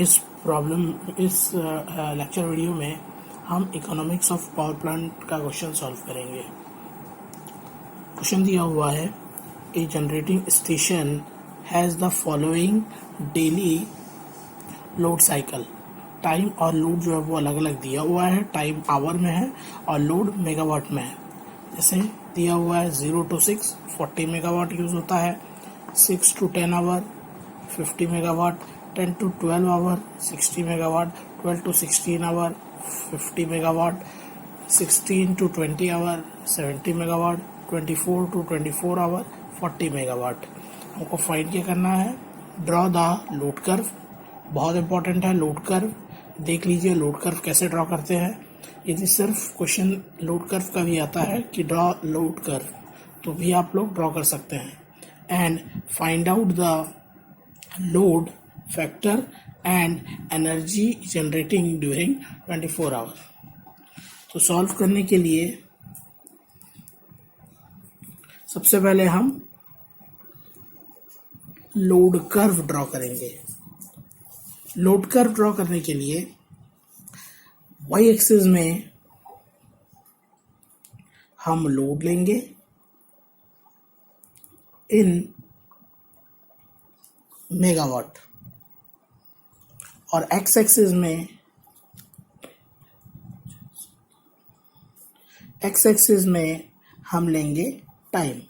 इस lecture video में हम इकोनॉमिक्स ऑफ पावर प्लांट का क्वेश्चन सॉल्व करेंगे। क्वेश्चन दिया हुआ है, a generating station has the following daily load cycle. Time और लोड जो है वो अलग अलग दिया हुआ है, टाइम आवर में है और लोड मेगावाट में है। जैसे दिया हुआ है 0 to 6 40 मेगावाट यूज़ होता है, 6 to 10 hour 50 megawatt, 10 to 12 hour 60 megawatt, 12 to 16 hour 50 megawatt, 16 to 20 hour 70 megawatt, 24 to 24 hour 40 megawatt. हमको फाइंड क्या करना है, ड्रॉ द लोड कर्व। बहुत इंपॉर्टेंट है लोड कर्व, देख लीजिए लोड कर्व कैसे ड्रॉ करते हैं। यदि सिर्फ क्वेश्चन लोड कर्व का भी आता है कि ड्रॉ लोड कर्व, तो भी आप लोग ड्रॉ कर सकते हैं। And find out the load factor and energy generating during 24 hour. तो सॉल्व करने के लिए सबसे पहले हम लोड कर्व ड्रॉ करेंगे। लोड कर्व ड्रॉ करने के लिए वाई एक्सिस में हम लोड लेंगे इन मेगावाट और एक्स एक्सिस में हम लेंगे टाइम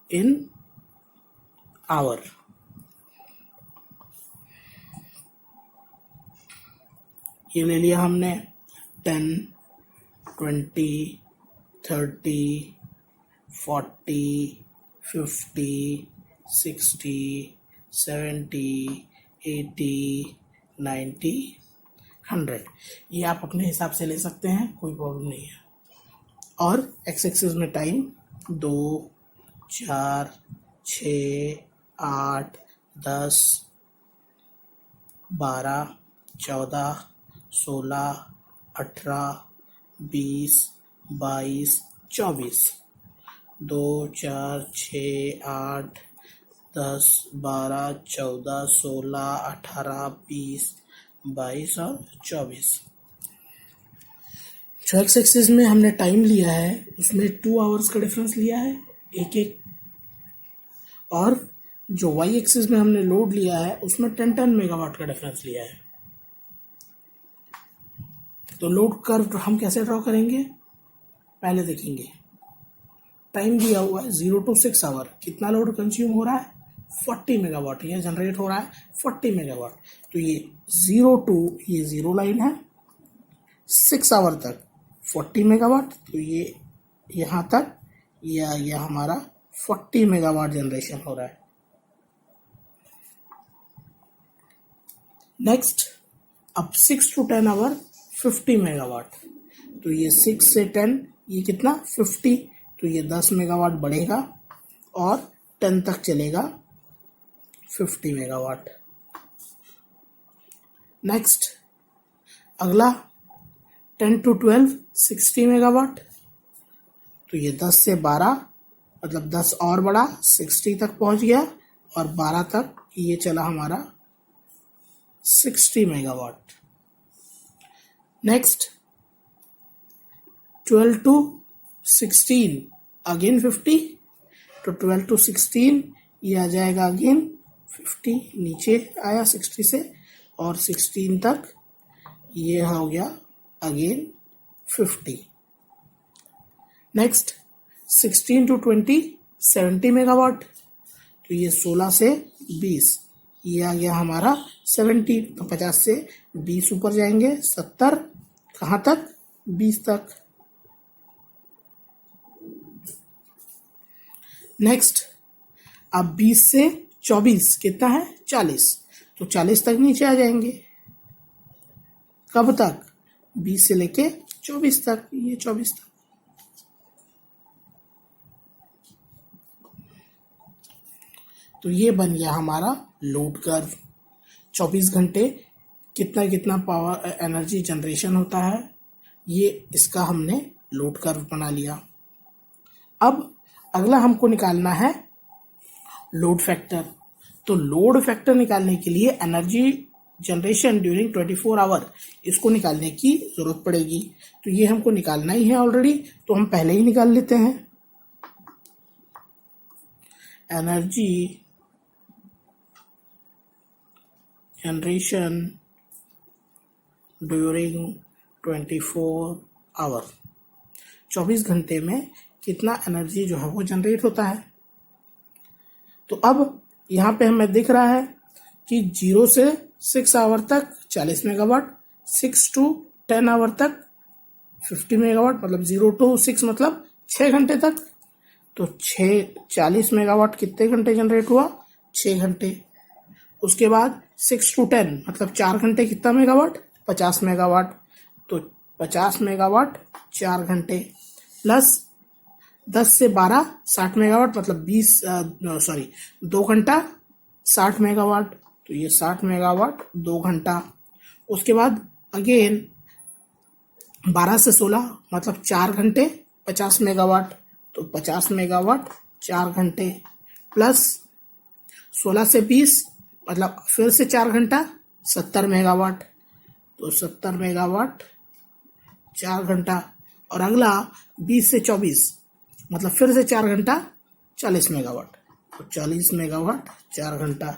इन आवर। ये ले लिया हमने 10, 20, 30, 40, 50, 60, 70, 80, 90, 100। ये आप अपने हिसाब से ले सकते हैं, कोई प्रॉब्लम नहीं है। और एक्स एक्सिस में टाइम 2, 4, 6, 8, 10, 12, 14, 16, 18, 20, 22, 24, 2, 4, 6, 8, 10, 12, 14, 16, 18, 20, 22 और 24। जो एक्स एक्सिस में हमने टाइम लिया है उसमें 2 आवर्स का डिफरेंस लिया है एक, और जो वाई एक्सिस में हमने लोड लिया है उसमें 10 मेगावाट का डिफरेंस लिया है। तो लोड कर्व हम कैसे ड्रॉ करेंगे, पहले देखेंगे। टाइम दिया हुआ है 0 to 6 आवर, कितना लोड कंज्यूम हो रहा है 40 मेगावाट, ये जनरेट हो रहा है 40 मेगावाट। तो ये 0 to ये 0 लाइन है, 6 आवर तक 40 मेगावाट, तो ये यहाँ तक यह हमारा 40 मेगावाट जनरेशन हो रहा है। नेक्स्ट अब 6 to 10 आवर 50 मेगावाट, तो ये 6 से 10 ये कितना 50, तो ये 10 मेगावाट बढ़ेगा और 10 तक चलेगा 50 मेगावाट। नेक्स्ट अगला 10 to 12 60 मेगावाट, तो ये 10 से 12 मतलब 10 और बढ़ा 60 तक पहुंच गया और 12 तक ये चला हमारा 60 मेगावाट। नेक्स्ट 12 to 16 अगेन 50, तो 12 to 16 ये आ जाएगा अगेन 50, नीचे आया 60 से, और 16 तक ये हो गया अगेन 50। नेक्स्ट 16 to 20 70 मेगावाट, तो ये 16 से 20 ये आ गया हमारा 70, तो 50 से 20 ऊपर जाएंगे 70, कहाँ तक 20 तक। नेक्स्ट अब 20 से 24 कितना है 40, तो 40 तक नीचे आ जाएंगे, कब तक 20 से लेके 24 तक, ये 24 तक। तो ये बन गया हमारा लोड कर्व। 24 घंटे कितना कितना पावर एनर्जी जनरेशन होता है, ये इसका हमने लोड कर्व बना लिया। अब अगला हमको निकालना है लोड फैक्टर। तो लोड फैक्टर निकालने के लिए एनर्जी जनरेशन ड्यूरिंग 24 आवर, इसको निकालने की जरूरत पड़ेगी। तो ये हमको निकालना ही है ऑलरेडी, तो हम पहले ही निकाल लेते हैं। एनर्जी जनरेशन ड्यूरिंग 24 आवर, 24 घंटे में कितना एनर्जी जो है वो जनरेट होता है। तो अब यहाँ पे हमें दिख रहा है कि 0 से 6 आवर तक 40 मेगावाट, 6 to 10 आवर तक 50 मेगावाट, मतलब 0 to 6 मतलब 6 घंटे तक। तो 40 मेगावाट कितने घंटे जनरेट हुआ? 6 घंटे। उसके बाद 6 to 10 मतलब 4 घंटे कितना मेगावाट? 50 मेगावाट। तो 50 मेगावाट 4 घंटे प्लस 10 से 12 60 मेगावाट, मतलब 2 घंटा 60 मेगावाट। तो ये 60 मेगावाट 2 घंटा। उसके बाद अगेन 12 से 16 मतलब 4 घंटे 50 मेगावाट। तो 50 मेगावाट 4 घंटे प्लस 16 से 20 मतलब फिर से 4 घंटा 70 मेगावाट। तो 70 मेगावाट 4 घंटा। और अगला 20 से 24 मतलब फिर से 4 घंटा 40 मेगावाट। तो 40 मेगावाट 4 घंटा।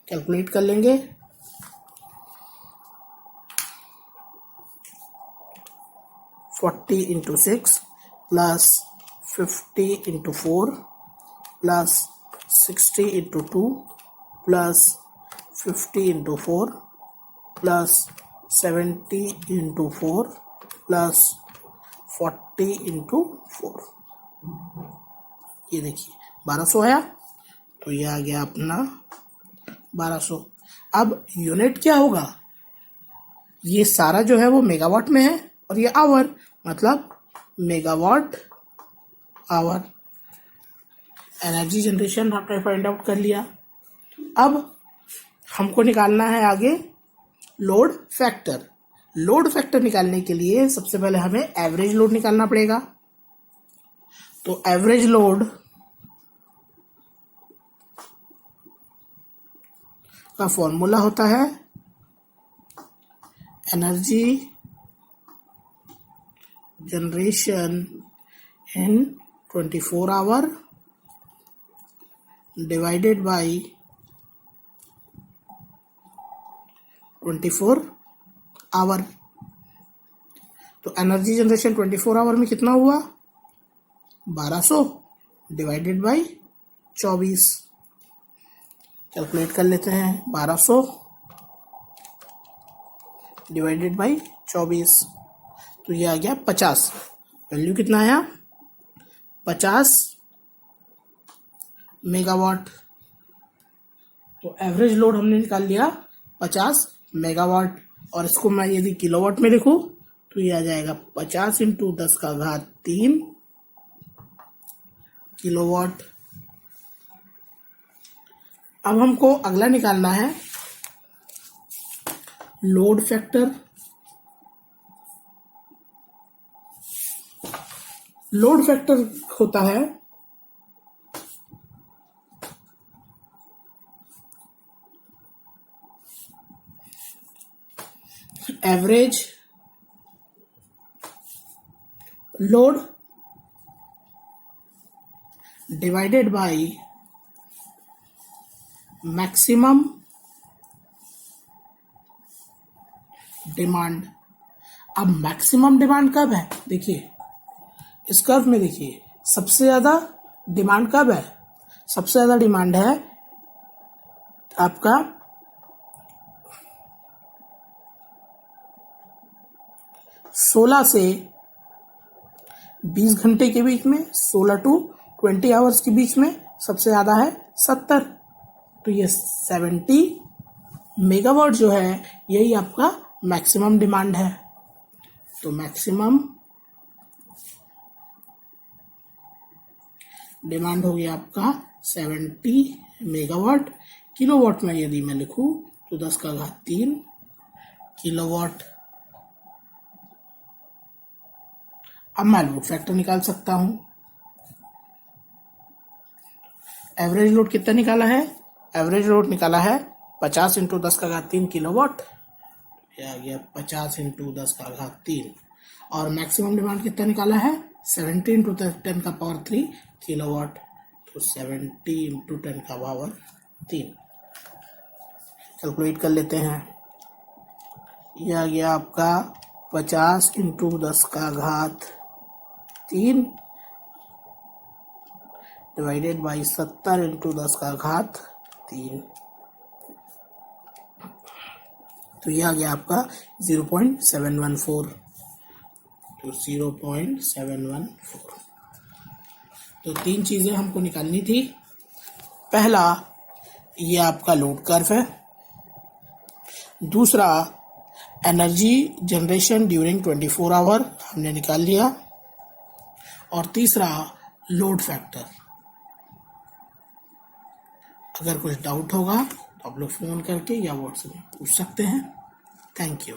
कैलकुलेट कर लेंगे। (40 × 6 plus 50 × 4 plus 60 × 2 plus 50 × 4 plus 70 × 4 plus 40 × 4। ये देखिए 1200 आया। तो ये आ गया अपना 1200। अब यूनिट क्या होगा? ये सारा जो है वो मेगावाट में है और ये आवर, मतलब मेगावाट आवर। एनर्जी जनरेशन आपने फाइंड आउट कर लिया। अब हमको निकालना है आगे लोड फैक्टर। लोड फैक्टर निकालने के लिए सबसे पहले हमें एवरेज लोड निकालना पड़ेगा। तो एवरेज लोड का फॉर्मूला होता है energy generation in 24 hour divided by 24 hour. तो एनर्जी जनरेशन 24 आवर में कितना हुआ? 1200 डिवाइडेड बाय 24। कैलकुलेट कर लेते हैं। 1200 डिवाइडेड बाय 24, तो ये आ गया 50। वैल्यू कितना आया? 50 मेगावाट। तो एवरेज लोड हमने निकाल लिया 50 मेगावाट। और इसको मैं यदि किलोवाट में लिखूं तो ये आ जाएगा 50 × 10⁻³ किलोवाट। अब हमको अगला निकालना है लोड फैक्टर। लोड फैक्टर होता है average load divided by maximum demand. अब मैक्सिमम डिमांड कब है? देखिए इस कर्व में देखिए सबसे ज्यादा डिमांड कब है? सबसे ज्यादा डिमांड है आपका 16 से 20 घंटे के बीच में, 16 to 20 आवर्स के बीच में सबसे ज्यादा है 70। तो ये 70 मेगावाट जो है यही आपका मैक्सिमम डिमांड है। तो मैक्सिमम डिमांड हो गया आपका 70 मेगावाट। किलोवाट में यदि मैं लिखूं तो 10⁻³ किलोवाट। अब मैं लोड फैक्टर निकाल सकता हूं। एवरेज लोड कितना निकाला है? एवरेज लोड निकाला है 50 इंटू 10 का घात 3 किलोवाट, ये आ गया 50 इंटू 10 का घात 3। और मैक्सिमम डिमांड कितना निकाला है? 70 इंटू 10 का पावर 3 किलोवाट, तो 70 इंटू 10 का पावर 3। कैलकुलेट कर लेते हैं। यह आ गया आपका 50 इंटू 10 का घात 3 डिवाइडेड बाई 70 इंटू 10 का घात 3, तो यह आ गया आपका 0.714, तो 0.714। तो 3 चीज़ें हमको निकालनी थी। पहला, ये आपका लोड कर्व है। दूसरा, एनर्जी जनरेशन ड्यूरिंग 24 आवर हमने निकाल लिया। और तीसरा, लोड फैक्टर। अगर कुछ डाउट होगा तो आप लोग फ़ोन करके या व्हाट्सएप में पूछ सकते हैं। Thank you.